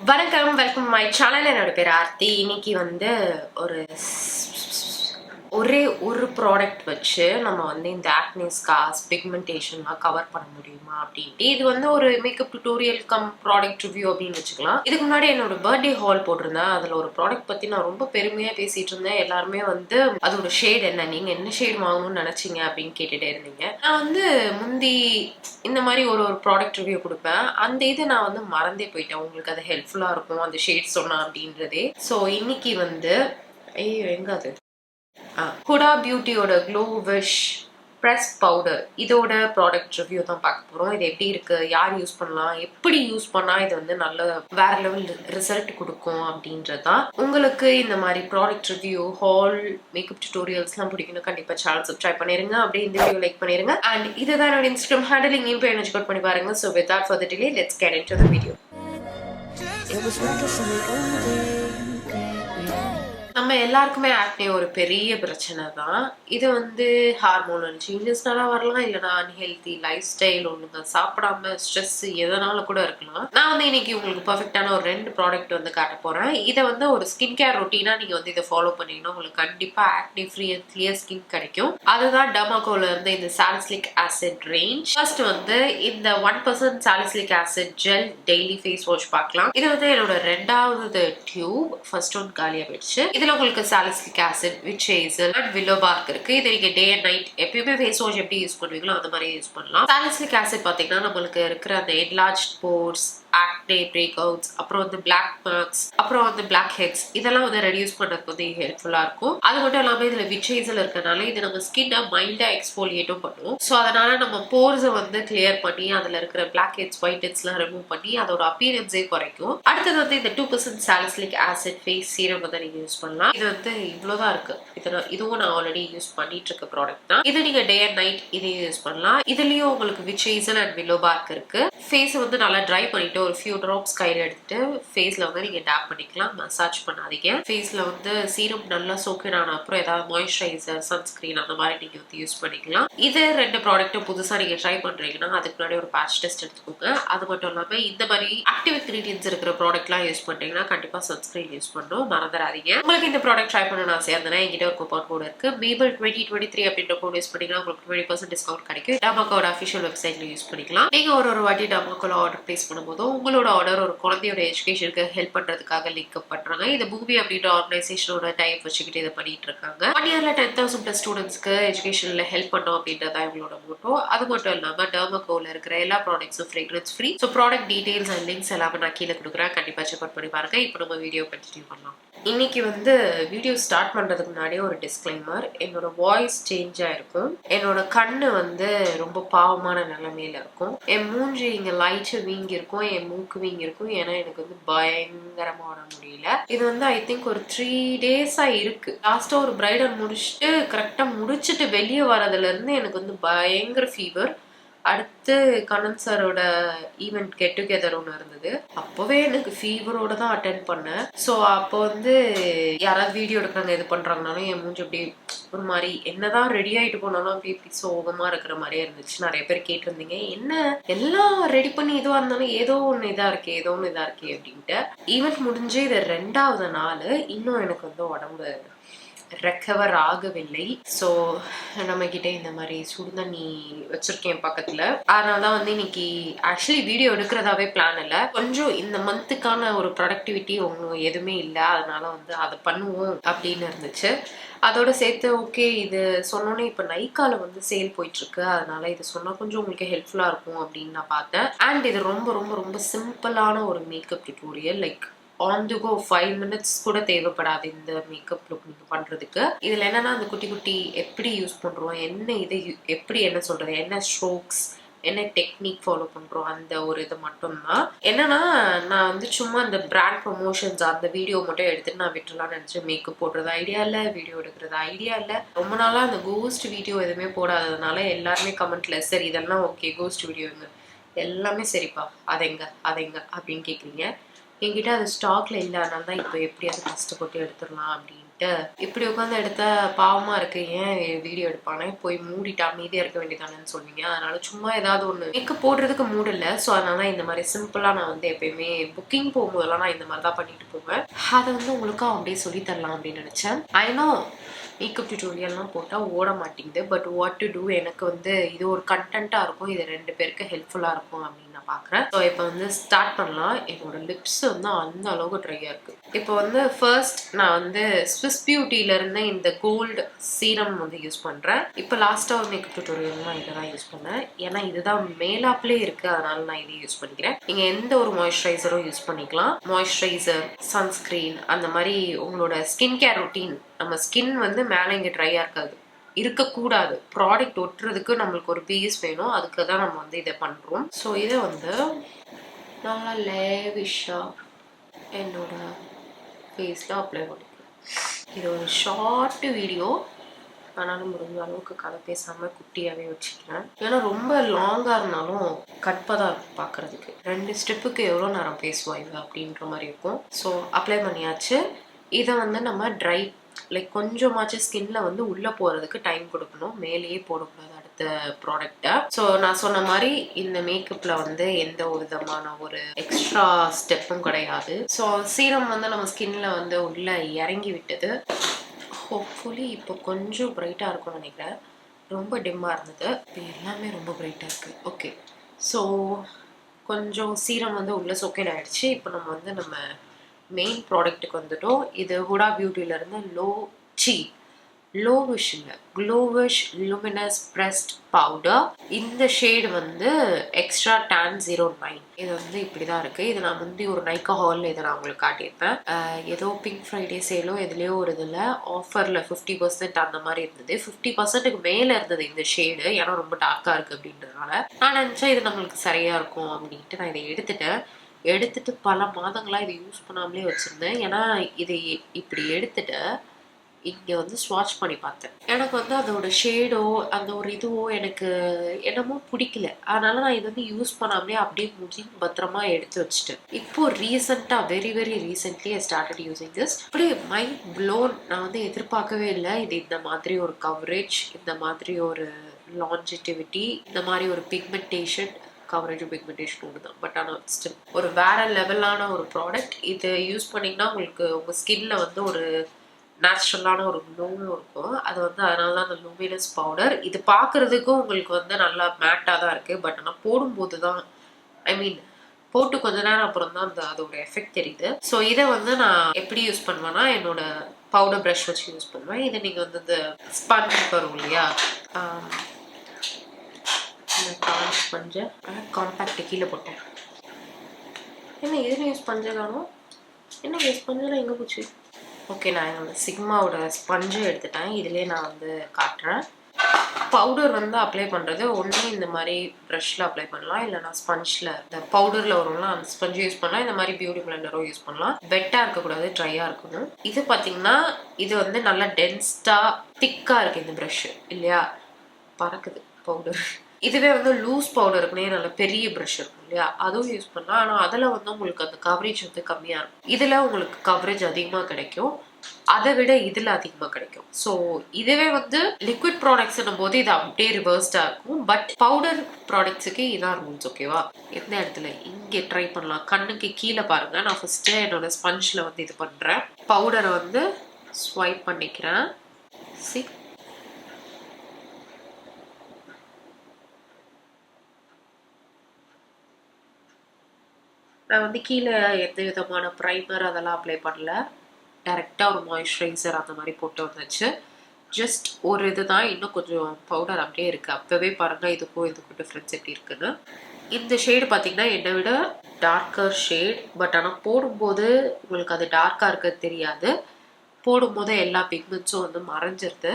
வணக்கம், welcome my channel. என்னோட பேர் ஆர்த்தி. இன்னைக்கு வந்து ஒரே ஒரு ப்ராடக்ட் வச்சு நம்ம வந்து இந்த ஆக்னே ஸ்கார்ஸ் பிக்மெண்டேஷன்லாம் கவர் பண்ண முடியுமா அப்படின்ட்டு இது வந்து ஒரு makeup tutorial come product review அப்படின்னு வச்சுக்கலாம். இதுக்கு முன்னாடி என்னோட பர்த்டே ஹால் போட்டிருந்தேன். அதில் ஒரு ப்ராடக்ட் பற்றி நான் ரொம்ப பெருமையாக பேசிட்டு இருந்தேன். எல்லாருமே வந்து அதோட ஷேட் என்ன, நீங்கள் என்ன ஷேட் வாங்கணும்னு நினச்சிங்க அப்படின்னு கேட்டுகிட்டே இருந்தீங்க. நான் வந்து முந்தி இந்த மாதிரி ஒரு ப்ராடக்ட் ரிவ்யூ கொடுப்பேன். அந்த இது நான் வந்து மறந்தே போயிட்டேன். உங்களுக்கு அது ஹெல்ப்ஃபுல்லாக இருக்கும் அந்த ஷேட் சொன்னா அப்படின்றதே. ஸோ இன்னைக்கு வந்து எங்க அது Huda பியூட்டியோட Glowish ப்ரெஸ் பவுடர் இதோட ப்ராடக்ட் ரிவ்யூ தான் பார்க்க போகிறோம். இது எப்படி இருக்குது, யார் யூஸ் பண்ணலாம், எப்படி யூஸ் பண்ணால் இது வந்து நல்ல வேற லெவல் ரிசல்ட் கொடுக்கும் அப்படின்றது தான். உங்களுக்கு இந்த மாதிரி ப்ராடக்ட் ரிவ்யூ ஹால் மேக்கப் டியூட்டோரியல்ஸ்லாம் பிடிக்கணும், கண்டிப்பாக சேனல் சப்ஸ்கிரைப் பண்ணிருங்க. அப்படியே இந்த வீடியோ லைக் பண்ணிருங்க. அண்ட் இதுதான் என்னோட இன்ஸ்டாகிராம் ஹேண்டில், இங்கேயும் போய் என்ன செக் பண்ணி பாருங்க. So without further delay let's get into the video. நம்ம எல்லாருக்குமே ஆக்னே ஒரு பெரிய பிரச்சனை தான். இது வந்து ஹார்மோனல் சேஞ்சஸ்னால வரலாம், இல்லைனா அன்ஹெல்தி லைஃப் ஸ்டைல், ஒழுங்கா சாப்பிடாம ஸ்ட்ரெஸ் எதனால கூட இருக்கலாம். நான் வந்து இன்னைக்கு உங்களுக்கு பர்ஃபெக்டான ஒரு 2 ப்ராடக்ட் வந்து காட்ட போறேன். இதை வந்து ஒரு ஸ்கின் கேர் ரொட்டீனா நீங்க வந்து இதை ஃபாலோ பண்ணீங்கன்னா உங்களுக்கு கண்டிப்பா acne free and clear skin கிடைக்கும். அதுதான் டர்மாகோல இருந்து இந்த சாலிசிலிக் ஆசிட் ரேஞ்ச். ஃபர்ஸ்ட் வந்து இந்த 1% salicylic acid gel daily face wash பார்க்கலாம். இது வந்து என்னோட 2வது டியூப். ஃபர்ஸ்ட் ஒன் காலியா போயிடுச்சு. இதுல உங்களுக்கு salicylic acid, which hazel and willow park இருக்கு. இது நீங்க டே அண்ட் நைட் எப்பயுமே ஃபேஸ் வாஷ் எப்படி யூஸ் பண்ணுவீங்களோ அந்த மாதிரி யூஸ் பண்ணலாம். சாலிசிலிக் ஆசிட் பாத்தீங்கன்னா நம்மளுக்கு இருக்கிற அந்த enlarge force, acne break outs, அப்புறம் வந்து பிளாக் மார்க்ஸ், அப்புறம் வந்து பிளாக் ஹெட்ஸ், இதெல்லாம் வந்து ரெடியூஸ் பண்றதுக்கு வந்து ஹெல்ப்ஃபுல்லா இருக்கும். அது மட்டும் இல்லாம இதுல விச் ஹேசல் இருக்கனால இது நம்ம ஸ்கின்னை மைல்டா எக்ஸ்போலியேட்டும் பண்ணும். ஸோ அதனால நம்ம போர்ஸை வந்து கிளியர் பண்ணி அதுல இருக்கிற பிளாக் ஹெட்ஸ், ஒயிட் ஹெட்ஸ் எல்லாம் ரிமூவ் பண்ணி அதோட அப்பியரன்ஸே குறைக்கும். அடுத்தது வந்து இந்த 2% சாலிசிலிக் ஆசிட் ஃபேஸ் சீரம் வந்து நீங்க யூஸ் பண்ணலாம். இது வந்து இவ்வளவுதான் இருக்கு. இதுவும் நான் ஆல்ரெடி யூஸ் பண்ணிட்டு இருக்க ப்ராடக்ட் தான். இது நீங்க டே அண்ட் நைட் இதையும் யூஸ் பண்ணலாம். இதுலயும் உங்களுக்கு which hazel and willow park இருக்கு. ஃபேஸ் வந்து நல்லா ட்ரை பண்ணிட்டு ஒரு ஃபியூ ட்ராப்ஸ் கையில எடுத்துட்டு ஃபேஸ்ல வந்து நீங்க டேப் பண்ணிக்கலாம். மசாஜ் பண்ணாதீங்க. ஃபேஸ்ல வந்து சீரம் நல்லா சோக்கன் ஆன அப்புறம் ஏதாவது மாய்ஸ்சரைசர், சன்ஸ்கிரீன் அந்த மாதிரி நீங்க வந்து யூஸ் பண்ணிக்கலாம். இது 2 ப்ராடக்ட்டும் புதுசா நீங்க ட்ரை பண்றீங்கன்னா அதுக்கு முன்னாடி ஒரு பேட்ச் டெஸ்ட் எடுத்துக்கோங்க. அது மட்டும் இல்லாம இந்த மாதிரி ஆக்டிவ் இன்கிரீடியன்ஸ் இருக்கிற ப்ராடக்ட்லாம் யூஸ் பண்றீங்கன்னா கண்டிப்பா சன்ஸ்கிரீன் யூஸ் பண்ணணும், மறந்துடாதீங்க. உங்களுக்கு இந்த ப்ராடக்ட் ட்ரை பண்ணணும்னு ஆசையா இருந்ததுன்னா என்கிட்ட ஒரு கூப்பன் கோட் இருக்கு. Mable 2023 அப்படின்ற கோட் யூஸ் பண்ணீங்கன்னா உங்களுக்கு 20% டிஸ்கவுண்ட் கிடைக்கும். டர்மாகோட அஃபிஷியல் வெப்சைட்ல யூஸ் பண்ணிக்கலாம். நீங்க ஒரு வாட்டி டர்மாகோல ஆர்டர் பிளேஸ் பண்ணும்போது உங்களோட ஆர்டர் ஒரு குழந்தையோட எஜுகேஷனுக்கு ஹெல்ப் பண்றதுக்காக லிங்க் அப் பண்றாங்க. இந்த பூமி அப்படின்ற ஆர்கனைசேஷனோட டைப் வச்சுக்கிட்டு இதை பண்ணிட்டு இருக்காங்க. 1 இயர்ல 10,000+ ஸ்டூடெண்ட்ஸ்க்கு எஜுகேஷன்ல ஹெல்ப் பண்ணோம் அப்படின்றதா இவங்களோட மோட்டோ. அது மட்டும் இல்லாம டர்மாகோல இருக்கிற எல்லா ப்ராடக்ட்ஸும் fragrance free. So product details and links எல்லாமே நான் கீழே கொடுக்குறேன். கண்டிப்பா செக் அவுட் பண்ணி பாருங்க. இப்போ நம்ம வீடியோ கண்டினியூ பண்ணலாம். இன்னைக்கு வந்து வீடியோ ஸ்டார்ட் பண்றதுக்கு முன்னாடியே ஒரு டிஸ்க்ளைமர். என்னோட வாய்ஸ் சேஞ்ச் ஆயிருக்கும். என்னோட கண்ணு வந்து ரொம்ப பாவமான நிலைமையில இருக்கும். என் மூஞ்சி இங்க லைட்டா வீங்கி இருக்கும், என் மூக்கு வீங்கி இருக்கும். ஏன்னா எனக்கு வந்து பயங்கரமா உட முடியல. இது வந்து ஐ திங்க் ஒரு 3 டேஸா இருக்கு. லாஸ்டா ஒரு பிரைடல் முடிச்சுட்டு கரெக்டா முடிச்சுட்டு வெளியே வரதுல இருந்து எனக்கு வந்து பயங்கர ஃபீவர். அடுத்து கண்ணன் சாரோட ஈவெண்ட் கெட் டுகெதர் ஒன்று இருந்தது. அப்போவே எனக்கு ஃபீவரோட தான் அட்டென்ட் பண்ணேன். ஸோ அப்போ வந்து யாராவது வீடியோ எடுக்கிறாங்க இது பண்ணுறாங்கனாலும் என் மூஞ்சி அப்படி ஒரு மாதிரி என்னதான் ரெடி ஆகிட்டு போனாலும் அப்படி சோகமாக இருக்கிற மாதிரியே இருந்துச்சு. நிறைய பேர் கேட்டிருந்தீங்க என்ன எல்லாம் ரெடி பண்ணி இதுவாக இருந்தாலும் ஏதோ ஒன்று இதாக இருக்கே, ஏதோ ஒன்று இதாக இருக்கே அப்படின்ட்டு. ஈவெண்ட் முடிஞ்சு இது 2வது நாள். இன்னும் எனக்கு வந்து உடம்பு ரெக்கவர் ஆகவில்லை. ஸோ நம்ம கிட்ட இந்த மாதிரி சுடுதண்ணி வச்சிருக்கேன் பக்கத்துல. அதனாலதான் வந்து இன்னைக்கு ஆக்சுவலி வீடியோ எடுக்கிறதாவே பிளான் இல்லை. கொஞ்சம் இந்த மந்த்துக்கான ஒரு ப்ரொடக்டிவிட்டி ஒன்றும் எதுவுமே இல்லை. அதனால வந்து அதை பண்ணுவோம் அப்படின்னு இருந்துச்சு. அதோட சேர்த்து ஓகே இது சொன்னோன்னே இப்போ நைக்கால வந்து சேல் போயிட்டு இருக்கு. அதனால இது சொன்னா கொஞ்சம் உங்களுக்கு ஹெல்ப்ஃபுல்லா இருக்கும் அப்படின்னு நான் பார்த்தேன். அண்ட் இது ரொம்ப ரொம்ப ரொம்ப சிம்பிளான ஒரு makeup tutorial. Like on to go 5 minutes கூட தேவைப்படாது இந்த மேக்கப் லுக் நீங்க பண்றதுக்கு. இதுல என்னன்னா அந்த குட்டி குட்டி எப்படி யூஸ் பண்றோம், என்ன இது எப்படி என்ன சொல்றது, என்ன ஸ்ட்ரோக்ஸ், என்ன டெக்னிக் ஃபாலோ பண்றோம், அந்த ஒரு இது மட்டும்தான். என்னன்னா நான் வந்து சும்மா அந்த பிராண்ட் ப்ரொமோஷன்ஸ் அந்த வீடியோ மட்டும் எடுத்துட்டு நான் விட்டுலாம்னு நினைச்சேன். மேக்கப் போடுறது ஐடியா இல்லை, வீடியோ எடுக்கிறது ஐடியா இல்லை. ரொம்ப நாளா அந்த கோஸ்ட் வீடியோ எதுவுமே போடாததுனால எல்லாருமே கமெண்ட்ல சரி இதெல்லாம் ஓகே கோஸ்ட் வீடியோங்க எல்லாமே சரிப்பா அதெங்க அப்படின்னு கேட்குறீங்க. என்கிட்ட அது ஸ்டாக்ல இல்லை. அதனால தான் இப்போ எப்படியாவது கஷ்டப்பட்டு எடுத்துடலாம் அப்படின்ட்டு இப்படி உட்காந்து எடுத்தா பாவமா இருக்கு, ஏன் வீடியோ எடுப்பானே, போய் மூடிட்டு அமைதியா இருக்க வேண்டியதானேன்னு சொன்னீங்க. அதனால சும்மா ஏதாவது ஒன்று மேக்கப் போடுறதுக்கு மூடு இல்லை. ஸோ அதனால இந்த மாதிரி சிம்பிளா நான் வந்து எப்பயுமே புக்கிங் போகும்போதெல்லாம் நான் இந்த மாதிரி தான் பண்ணிட்டு போவேன். அதை வந்து உங்களுக்கும் அப்படியே சொல்லி தரலாம் அப்படின்னு நினைச்சேன். ஐ நோ மேக்கப் டியூட்டோரியல்லாம் போட்டால் ஓட மாட்டேங்குது, பட் வாட் டு டூ, எனக்கு வந்து இது ஒரு கண்டென்ட்டாக இருக்கும், இது 2 பேருக்கு ஹெல்ப்ஃபுல்லாக இருக்கும் அப்படின்னு நான் பார்க்குறேன். ஸோ இப்போ வந்து ஸ்டார்ட் பண்ணலாம். என்னோட லிப்ஸ் வந்து அந்த அளவுக்கு ட்ரையாக இருக்குது. இப்போ வந்து ஃபர்ஸ்ட் நான் வந்து ஸ்விஸ் பியூட்டியிலேருந்து இந்த கோல்டு சீரம் வந்து யூஸ் பண்ணுறேன். இப்போ லாஸ்ட்டாக ஒரு மேக்கப் டியூட்டோரியல்லாம் இதை தான் யூஸ் பண்ணேன். ஏன்னா இதுதான் மேலாப்லேயே இருக்குது, அதனால நான் இதை யூஸ் பண்ணிக்கிறேன். நீங்கள் எந்த ஒரு மாய்ஸ்சரைசரும் யூஸ் பண்ணிக்கலாம். மாய்ஸ்சரைசர், சன்ஸ்க்ரீன், அந்த மாதிரி உங்களோட ஸ்கின் கேர் ரொட்டீன். நம்ம ஸ்கின் வந்து மேலே இங்கே ட்ரையாக இருக்காது, இருக்கக்கூடாது. ப்ராடக்ட் ஒட்டுறதுக்கு நம்மளுக்கு ஒரு பீஸ் வேணும், அதுக்கு தான் நம்ம வந்து இதை பண்ணுறோம். ஸோ இதை வந்து நல்லா லேவிஷாக என்னோட ஃபேஸில் அப்ளை பண்ணிக்கிறேன். இது ஒரு ஷார்ட் வீடியோ, ஆனாலும் முடிஞ்ச அளவுக்கு கதை பேசாமல் குட்டியாகவே வச்சுக்கிறேன். ஏன்னா ரொம்ப லாங்காக இருந்தாலும் கட்பாக தான் இருக்கும் பார்க்குறதுக்கு. 2 ஸ்டெப்புக்கு எவ்வளோ நேரம் பேசுவாங்க அப்படின்ற மாதிரி இருக்கும். ஸோ அப்ளை பண்ணியாச்சு. இதை வந்து நம்ம ட்ரை லைக் கொஞ்சமாச்சு ஸ்கின்ல வந்து உள்ளே போகிறதுக்கு டைம் கொடுக்கணும், மேலேயே போடக்கூடாது அடுத்த ப்ராடக்டை. ஸோ நான் சொன்ன மாதிரி இந்த மேக்கப்பில் வந்து எந்த ஒரு விதமான ஒரு எக்ஸ்ட்ரா ஸ்டெப்பும் கிடையாது. ஸோ சீரம் வந்து நம்ம ஸ்கின்ல வந்து உள்ளே இறங்கி விட்டது. ஹோப்ஃபுல்லி இப்போ கொஞ்சம் பிரைட்டாக இருக்கும்னு நினைக்கிறேன். ரொம்ப டிம்மாக இருந்தது, இப்போ எல்லாமே ரொம்ப பிரைட்டாக இருக்குது. ஓகே, ஸோ கொஞ்சம் சீரம் வந்து உள்ளே சொக்கேட் ஆகிடுச்சு. இப்போ நம்ம வந்து நம்ம மெயின் ப்ராடக்ட்டுக்கு வந்துட்டோம். இது ஹுடா பியூட்டியிலேருந்து க்ளோவிஷ் இல்லை, க்ளோவிஷ் லூமினஸ் ப்ரெஸ்ட் பவுடர். இந்த ஷேடு வந்து எக்ஸ்ட்ரா டான் 09. இது வந்து இப்படி தான் இருக்குது. இது நான் முந்தி ஒரு நைக்கா ஹாலில் இதை நான் உங்களுக்கு காட்டியிருப்பேன். ஏதோ பிங்க் ஃப்ரைடே சேலோ எதுலேயோ ஒரு இதில் ஆஃபரில் 50% அந்த மாதிரி இருந்தது. 50%க்கு மேலே இருந்தது இந்த ஷேடு, ஏன்னா ரொம்ப டார்க்காக இருக்குது அப்படின்றதுனால. நான் நினச்சேன் இது நம்மளுக்கு சரியாக இருக்கும் அப்படின்ட்டு நான் இதை எடுத்துட்டு பல மாதங்களாக இதை யூஸ் பண்ணாமலே வச்சுருந்தேன். ஏன்னா இதை இப்படி எடுத்துட்டு இங்கே வந்து ஸ்வாட்ச் பண்ணி பார்த்தேன். எனக்கு வந்து அதோட ஷேடோ அந்த ஒரு இதுவோ எனக்கு என்னமோ பிடிக்கல. அதனால நான் இது வந்து யூஸ் பண்ணாமலே அப்படியே மூடி பத்திரமா எடுத்து வச்சுட்டேன். இப்போ ரீசெண்டாக very recently I started using this. அப்படியே மைண்ட் ப்ளோன். நான் வந்து எதிர்பார்க்கவே இல்லை இது இந்த மாதிரி ஒரு கவரேஜ், இந்த மாதிரி ஒரு லாஞ்சிட்டிவிட்டி, இந்த மாதிரி ஒரு பிக்மெண்டேஷன். கவரேஜும் பிக்மெண்டேஷன் ஒன்று தான், பட் ஆனால் ஸ்டில் ஒரு வேற லெவலான ஒரு ப்ராடக்ட். இது யூஸ் பண்ணிங்கன்னா உங்களுக்கு உங்கள் ஸ்கின்ல வந்து ஒரு நேச்சுரலான ஒரு க்ளோவும் இருக்கும். அது வந்து அதனால தான் அந்த லூமினஸ் பவுடர். இது பார்க்குறதுக்கும் உங்களுக்கு வந்து நல்லா மேட்டாக தான் இருக்குது, பட் ஆனால் போடும்போது தான் போட்டு கொஞ்ச நேரம் அப்புறம் தான் அதோட எஃபெக்ட் தெரியுது. ஸோ இதை வந்து நான் எப்படி யூஸ் பண்ணுவேன்னா என்னோட பவுடர் ப்ரஷ் வச்சு யூஸ் பண்ணுவேன். இதை நீங்கள் வந்து இந்த ஸ்பஞ்ச் வரும் இல்லையா, ஸ்பஞ்சை காம்பேக்டை கீழே போட்டேன். என்ன இதில் யூஸ் பஞ்சை காணும், என்ன ஸ்பஞ்செல்லாம் எங்கே போச்சு? ஓகே, நான் என்னோட சிக்மாவோட ஸ்பஞ்சை எடுத்துட்டேன். இதிலே நான் வந்து காட்டுறேன். பவுடர் வந்து அப்ளை பண்ணுறது ஒன்று இந்த மாதிரி ப்ரஷில் அப்ளை பண்ணலாம், இல்லைனா ஸ்பஞ்சில் இந்த பவுடரில் வரும்லாம் அந்த ஸ்பஞ்சை யூஸ் பண்ணலாம், இந்த மாதிரி பியூட்டி பிளெண்டரும் யூஸ் பண்ணலாம். வெட்டாக இருக்கக்கூடாது, ட்ரையாக இருக்கணும். இது பார்த்தீங்கன்னா இது வந்து நல்லா டென்ஸ்டாக திக்காக இருக்குது இந்த ப்ரஷ்ஷு இல்லையா, பறக்குது பவுடர். இதுவே வந்து லூஸ் பவுடர் இருக்குன்னே நல்ல பெரிய ப்ரஷ் இருக்கும் இல்லையா, அதுவும் யூஸ் பண்ணலாம். ஆனால் அதில் வந்து உங்களுக்கு அந்த கவரேஜ் வந்து கம்மியாக இருக்கும். இதில் உங்களுக்கு கவரேஜ் அதிகமாக கிடைக்கும், அதை விட இதில் அதிகமாக கிடைக்கும். ஸோ இதுவே வந்து லிக்விட் ப்ராடக்ட்ஸ்னும் போது இது அப்படியே ரிவர்ஸ்டாக இருக்கும். பட் பவுடர் ப்ராடக்ட்ஸுக்கு இதான் ரூல்ஸ். ஓகேவா, எந்த இடத்துல இங்கே ட்ரை பண்ணலாம், கண்ணுக்கு கீழே பாருங்கள். நான் ஃபஸ்ட்டு என்னோட ஸ்பஞ்சில் வந்து இது பண்ணுறேன். பவுடரை வந்து ஸ்வைப் பண்ணிக்கிறேன். சி, நான் வந்து கீழே எந்த விதமான ப்ரைமர் அதெல்லாம் அப்ளை பண்ணல, டைரெக்டாக ஒரு மாய்ஸ்சரைசர் அந்த மாதிரி போட்டு வந்துச்சு. ஜஸ்ட் ஒரு இது தான், இன்னும் கொஞ்சம் பவுடர் அப்படியே இருக்குது. அப்போவே பாருங்கள் இதுக்கும் டிஃப்ரென்ஸ் எப்படி இருக்குன்னு. இந்த ஷேடு பார்த்தீங்கன்னா என்னை விட டார்க்கர் ஷேட், பட் ஆனால் போடும்போது உங்களுக்கு அது டார்க்காக இருக்கிறது தெரியாது. போடும்போது எல்லா பிக்மெண்ட்ஸும் வந்து மறைஞ்சிருது.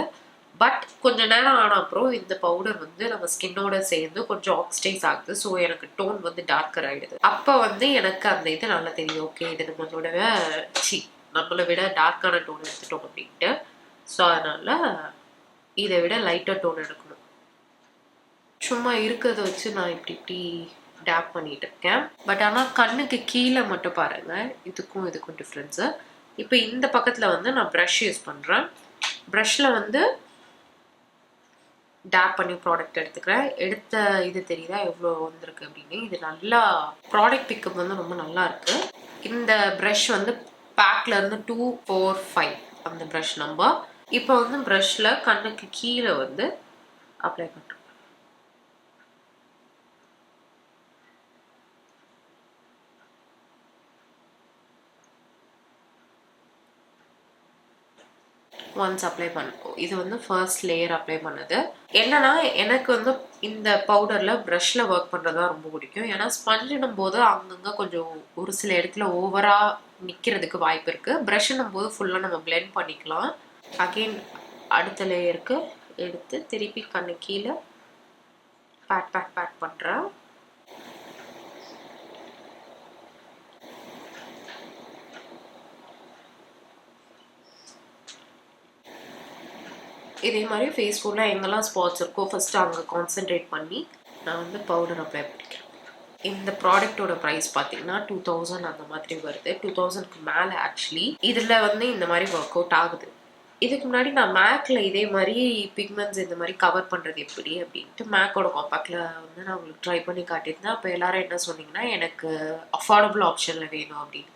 பட் கொஞ்சம் நேரம் ஆன அப்புறம் இந்த பவுடர் வந்து நம்ம ஸ்கின்னோட சேர்ந்து கொஞ்சம் ஆக்சிடைஸ் ஆகுது. ஸோ எனக்கு டோன் வந்து டார்க்கர் ஆகிடுது. அப்போ வந்து எனக்கு அந்த இது நல்லா தெரியும், ஓகே இது நம்மளை விட டார்க்கான டோன் எடுத்துட்டோம் அப்படின்ட்டு. ஸோ அதனால் இதை விட லைட்டாக டோன் எடுக்கணும். சும்மா இருக்கிறத வச்சு நான் இப்படி டேப் பண்ணிட்டு இருக்கேன். பட் ஆனால் கண்ணுக்கு கீழே மட்டும் பாருங்கள், இதுக்கும் டிஃப்ரென்ஸு. இப்போ இந்த பக்கத்தில் வந்து நான் ப்ரஷ் யூஸ் பண்ணுறேன். ப்ரஷ்ஷில் வந்து டேப் பண்ணி ப்ராடக்ட் எடுத்துக்கிறேன். எடுத்த இது தெரியுதா எவ்வளோ வந்திருக்கு அப்படின்னு. இது நல்லா ப்ராடக்ட் பிக்கப் வந்து ரொம்ப நல்லா இருக்கு. இந்த ப்ரஷ் வந்து பேக்ல இருந்து 245 அந்த ப்ரஷ் நம்பர். இப்போ வந்து ப்ரஷ்ல கண்ணுக்கு கீழே வந்து அப்ளை பண்ணுறேன். ஒன்ஸ் அப்ளை பண்ணுவோம். இது வந்து ஃபர்ஸ்ட் லேயர் அப்ளை பண்ணது. என்னன்னா எனக்கு வந்து இந்த பவுடர்ல ப்ரஷ்ல ஒர்க் பண்றதா ரொம்ப பிடிக்கும். ஏன்னா ஸ்பஞ்சுன்னும் போது அங்கங்க கொஞ்சம் ஒரு சில இடத்துல ஓவரா நிக்கிறதுக்கு வாய்ப்பு இருக்கு. ப்ரஷ்னும் போது ஃபுல்லா நம்ம பிளெண்ட் பண்ணிக்கலாம். அகெயின் அடுத்த லேயருக்கு எடுத்து திருப்பி கண்ணு கீழே பேட் பண்றேன். இதே மாதிரி ஃபேஸ் ஃபுல்லாக எங்கெல்லாம் ஸ்பாட்ஸ் இருக்கோ ஃபர்ஸ்ட் அங்கே கான்சென்ட்ரேட் பண்ணி நான் வந்து பவுடர் அப்ளை பண்ணிக்கிறேன். இந்த ப்ராடக்டோட ப்ரைஸ் பார்த்தீங்கன்னா 2000 அந்த மாதிரி வருது. 2000க்கு மேலே ஆக்சுவலி. இதில் வந்து இந்த மாதிரி ஒர்க் அவுட் ஆகுது. இதுக்கு முன்னாடி நான் மேக்ல இதே மாதிரி பிக்மெண்ட்ஸ் இந்த மாதிரி கவர் பண்ணுறது எப்படி அப்படின்ட்டு மேக்கோட காம்பேக்டில் வந்து நான் உங்களுக்கு ட்ரை பண்ணி காட்டியிருந்தேன். அப்போ எல்லாரும் என்ன சொன்னீங்கன்னா எனக்கு அஃபோர்டபுள் ஆப்ஷனில் வேணும் அப்படின்னு.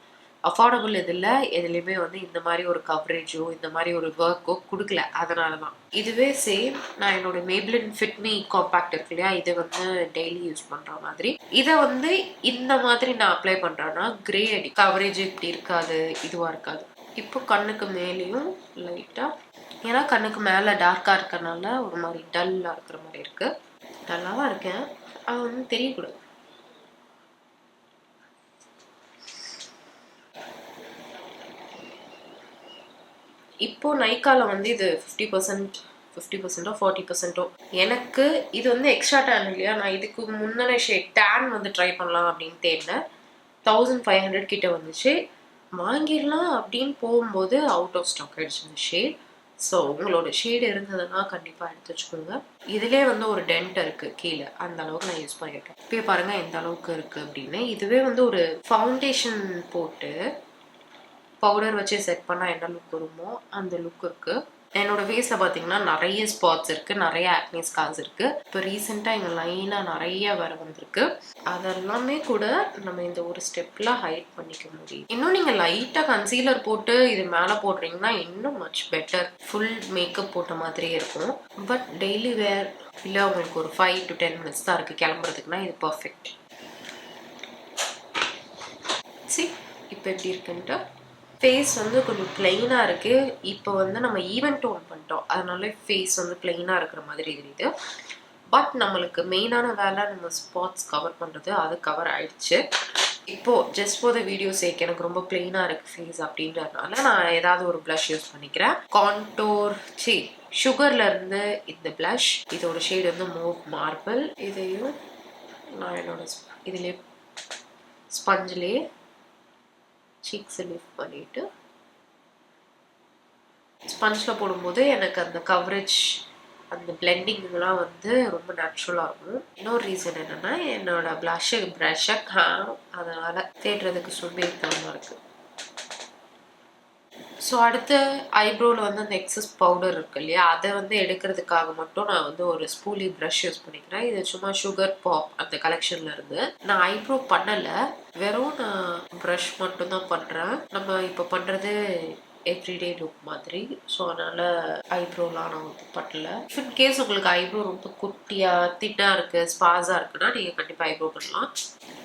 அஃபோர்டபுள் இதில் எதுலேயுமே வந்து இந்த மாதிரி ஒரு கவரேஜோ இந்த மாதிரி ஒரு ஒர்க்கோ கொடுக்கல. அதனால தான். இதுவே சேம் நான் என்னோட மேப்ளின் ஃபிட் மீ காம்பேக்ட் இருக்கு இல்லையா, இதை வந்து டெய்லி யூஸ் பண்ணுற மாதிரி. இதை வந்து இந்த மாதிரி நான் அப்ளை பண்ணுறேன்னா கிரே அடி கவரேஜ் இப்படி இருக்காது, இதுவாக இருக்காது. இப்போ கண்ணுக்கு மேலேயும் லைட்டாக, ஏன்னா கண்ணுக்கு மேலே டார்க்காக இருக்கறனால ஒரு மாதிரி டல்லாக இருக்கிற மாதிரி இருக்குது. டல்லாக தான் இருக்கேன், அது வந்து தெரியக்கூடாது. இப்போ நைக்கால வந்து இது 50% 50%ஓ 40%ஓ. எனக்கு இது வந்து எக்ஸ்ட்ரா டேன் இல்லையா, நான் இதுக்கு முன்னே ஷேட் டேன் வந்து ட்ரை பண்ணலாம் அப்படின்னு தேடினேன். 1500 கிட்ட வந்துச்சு. வாங்கிடலாம் அப்படின்னு போகும்போது அவுட் ஆஃப் ஸ்டாக் ஆயிடுச்சு இந்த ஷேட். ஸோ உங்களோட ஷேடு இருந்ததுன்னா கண்டிப்பாக எடுத்து வச்சுக்கோங்க. இதிலே வந்து ஒரு டென்ட் இருக்குது கீழே, அந்த அளவுக்கு நான் யூஸ் பண்ணியிருக்கேன். இப்போ பாருங்கள் எந்த அளவுக்கு இருக்குது அப்படின்னு. இதுவே வந்து ஒரு ஃபவுண்டேஷன் போட்டு பவுடர் வச்சு செட் பண்ணால் என்ன லுக் வருமோ அந்த லுக் இருக்குது. என்னோட ஃபேஸில் பார்த்தீங்கன்னா நிறைய ஸ்பாட்ஸ் இருக்குது, நிறைய ஆக்னே ஸ்கார்ஸ் இருக்குது. இப்போ ரீசெண்டாக எங்கள் லைனாக நிறைய வர வந்திருக்கு. அதெல்லாமே கூட நம்ம இந்த ஒரு ஸ்டெப்பில் ஹைட் பண்ணிக்க முடியும். இன்னும் நீங்கள் லைட்டாக கன்சீலர் போட்டு இது மேலே போடுறீங்கன்னா இன்னும் மச் பெட்டர், ஃபுல் மேக்கப் போட்ட மாதிரியே இருக்கும். பட் டெய்லி வேர் இல்லை உங்களுக்கு ஒரு 5 to 10 minutes தான் இருக்குது கிளம்புறதுக்குன்னா இது பர்ஃபெக்ட். சரி இப்போ எப்படி இருக்குன்ட்டு ஃபேஸ் வந்து கொஞ்சம் பிளெயினாக இருக்குது. இப்போ வந்து நம்ம ஈவன் டோன் பண்ணிட்டோம், அதனால ஃபேஸ் வந்து பிளெயினாக இருக்கிற மாதிரி தெரியுது. பட் நம்மளுக்கு மெயினான வேலை நம்ம ஸ்பாட்ஸ் கவர் பண்ணுறது, அது கவர் ஆயிடுச்சு. இப்போது ஜஸ்ட் ஃபார் த வீடியோ சேக் எனக்கு ரொம்ப பிளெயினாக இருக்குது ஃபேஸ் அப்படின்றதுனால நான் ஏதாவது ஒரு ப்ளஷ் யூஸ் பண்ணிக்கிறேன். கான்டோர் சுகர்லேருந்து இந்த ப்ளஷ், இதோட ஷேட் வந்து மூவ் மார்பிள். இதையும் நான் என்னோட இதிலே ஸ்பஞ்சிலே சீக்ஸை லிஃப்ட் பண்ணிவிட்டு ஸ்பஞ்சில் போடும்போது எனக்கு அந்த கவரேஜ் அந்த பிளெண்டிங்லாம் வந்து ரொம்ப நேச்சுரலாக இருக்கும். இன்னொரு ரீசன் என்னென்னா என்னோட ப்ரஷ்ஷை அதனால் தேடுறதுக்கு சுபேத்தமாக இருக்குது. ஸோ அடுத்து ஐப்ரோவில் வந்து அந்த எக்ஸஸ் பவுடர் இருக்கு இல்லையா, அதை வந்து எடுக்கிறதுக்காக மட்டும் நான் வந்து ஒரு ஸ்பூலி ப்ரஷ் யூஸ் பண்ணிக்கிறேன். இது சும்மா சுகர் பாப் அந்த கலெக்ஷனில் இருந்து. நான் ஐப்ரோ பண்ணலை, வெறும் நான் ப்ரஷ் மட்டும்தான் பண்ணுறேன். நம்ம இப்போ பண்ணுறது எவ்ரிடே லுக் மாதிரி. ஸோ அதனால் ஐப்ரோலாம் நான் வந்து பண்ணல. இன்கேஸ் உங்களுக்கு ஐப்ரோ ரொம்ப குட்டியாக தின்னாக இருக்குது, ஸ்பாஸாக இருக்குன்னா நீங்கள் கண்டிப்பாக ஐப்ரோ பண்ணலாம்.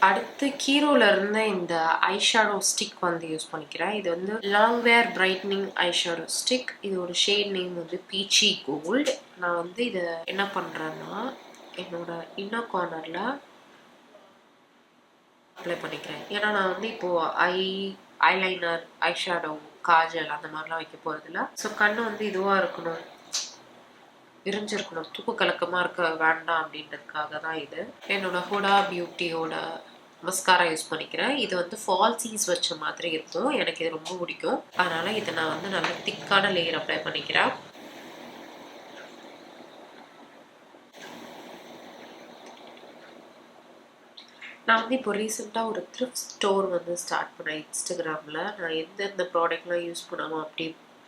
அடுத்து கீரோல இருந்த இந்த ஐஷேடோ ஸ்டிக் வந்து யூஸ் பண்ணிக்கிறேன். இது வந்து லாங் வேர் பிரைட்னிங் ஐஷேடோ ஸ்டிக். இது ஒரு ஷேட் நேம் வந்து பீச்சி கோல்டு. நான் வந்து இதை என்ன பண்ணுறேன்னா என்னோட இன்னர் கார்னரில் அப்ளை பண்ணிக்கிறேன். ஏன்னா நான் வந்து இப்போது ஐலைனர் ஐஷேடோ காஜல் அந்த மாதிரிலாம் வைக்க போகிறதில்ல. ஸோ கண்ணு வந்து இதுவாக இருக்கணும், விரிஞ்சிருக்கணும், தூக்கு கலக்கமாக இருக்க வேண்டாம் அப்படின்றதுக்காக தான் இது. என்னோட ஹுடா பியூட்டியோட மஸ்காரா யூஸ் பண்ணிக்கிறேன். இது வந்து ஃபால்சீஸ் வச்ச மாதிரி இருக்கும், எனக்கு இது ரொம்ப பிடிக்கும். அதனால் இதை நான் வந்து நல்ல திக்கான லேயர் அப்ளை பண்ணிக்கிறேன். நான் வந்து இப்போ ரீசெண்டாக ஒரு த்ரிஃப்ட் ஸ்டோர் வந்து ஸ்டார்ட் பண்ணேன் இன்ஸ்டாகிராமில். நான் எந்தெந்த ப்ராடக்ட்லாம் யூஸ் பண்ணணும் அப்படி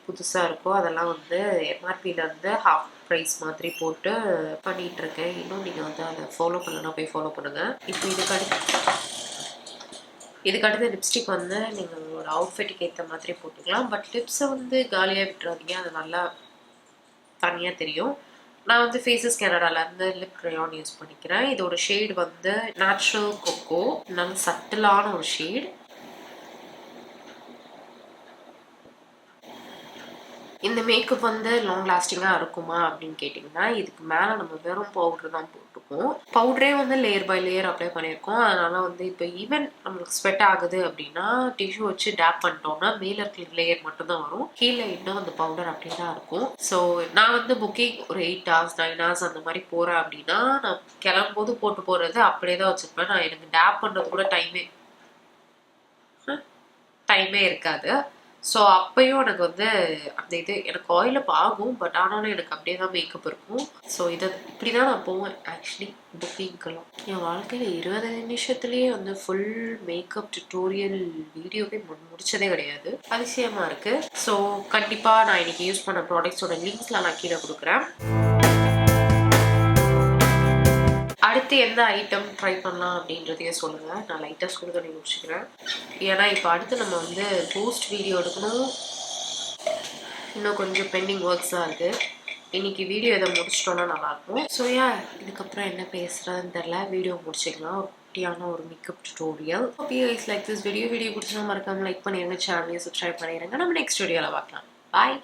புதுசாக இருக்கோ அதெல்லாம் வந்து எம்ஆர்பியிலேருந்து ஹாஃப் ப்ரைஸ் மாதிரி போட்டு பண்ணிகிட்ருக்கேன். இன்னும் நீங்கள் வந்து அதை ஃபாலோ பண்ணலன்னா போய் ஃபாலோ பண்ணுங்கள். இப்போ இதுக்கடுத்து லிப்ஸ்டிக் வந்து நீங்கள் உங்களோட அவுட்ஃபிட்டுக்கு ஏற்ற மாதிரி போட்டுக்கலாம். பட் லிப்ஸை வந்து காலியாக விட்டுறாதீங்க, அது நல்லா தனியாக தெரியும். நான் வந்து ஃபேஸஸ் கனடாலேருந்து லிப் க்ரையான் யூஸ் பண்ணிக்கிறேன். இதோட ஷேட் வந்து நேச்சுரல் கொக்கோ, நல்ல சட்டிலான ஒரு ஷேட். இந்த மேக்கப் வந்து லாங் லாஸ்டிங்காக இருக்குமா அப்படின்னு கேட்டிங்கன்னா, இதுக்கு மேலே நம்ம வெறும் பவுடர் தான் போட்டுப்போம். பவுடரே வந்து லேயர் பை லேயர் அப்ளை பண்ணியிருக்கோம். அதனால் வந்து இப்போ ஈவன் நம்மளுக்கு ஸ்வெட் ஆகுது அப்படின்னா டிஷ்யூ வச்சு டேப் பண்ணிட்டோம்னா மேலே இருக்கிற லேயர் மட்டும்தான் வரும், கீழே இன்னும் அந்த பவுடர் அப்படியே தான் இருக்கும். ஸோ நான் வந்து புக்கிங் ஒரு 8 hours 9 hours அந்த மாதிரி போகிறேன் அப்படின்னா நான் கிளம்பும்போது போட்டு போகிறது அப்படியே தான் வச்சுருப்பேன். நான் எனக்கு டேப் பண்ணுறது கூட டைமே இருக்காது. ஸோ அப்பயும் எனக்கு வந்து அந்த இது எனக்கு ஆயிலப் ஆகும், பட் ஆனாலும் எனக்கு அப்படியே தான் மேக்கப் இருக்கும். ஸோ இப்படி தான் நான் போவேன் ஆக்சுவலி புக்கிங்கெல்லாம். என் வாழ்க்கையில் 20 நிமிஷத்துலேயே வந்து ஃபுல் மேக்கப் டுட்டோரியல் வீடியோவே முடிச்சதே கிடையாது. அதிசயமாக இருக்குது. ஸோ கண்டிப்பாக நான் இன்னைக்கு யூஸ் பண்ண ப்ராடக்ட்ஸோட லிங்க்ஸ்லாம் நான் கீழே கொடுக்குறேன். அடுத்து எந்த ஐட்டம் ட்ரை பண்ணலாம் அப்படின்றதையே சொல்லுங்கள். நான் லைட்டாக சுடு தண்ணி முடிச்சுக்கிறேன். ஏன்னா இப்போ அடுத்து நம்ம வந்து போஸ்ட் வீடியோ எடுக்கணும். இன்னும் கொஞ்சம் பெண்டிங் ஒர்க்ஸ்லாம் இருக்குது. இன்றைக்கி வீடியோ எதை முடிச்சிட்டோன்னா நல்லாயிருக்கும். ஸோ இதுக்கப்புறம் என்ன பேசுகிறதுன்னு தெரில, வீடியோ முடிச்சிக்கலாம். குட்டியான ஒரு makeup tutorial. Okay guys, like this video பிடிச்சா மறக்காமல் லைக் பண்ணிடுங்க, சேனலையும் சப்ஸ்கிரைப் பண்ணிடுங்க. நம்ம நெக்ஸ்ட் வீடியோவில் பார்க்கலாம். பாய்.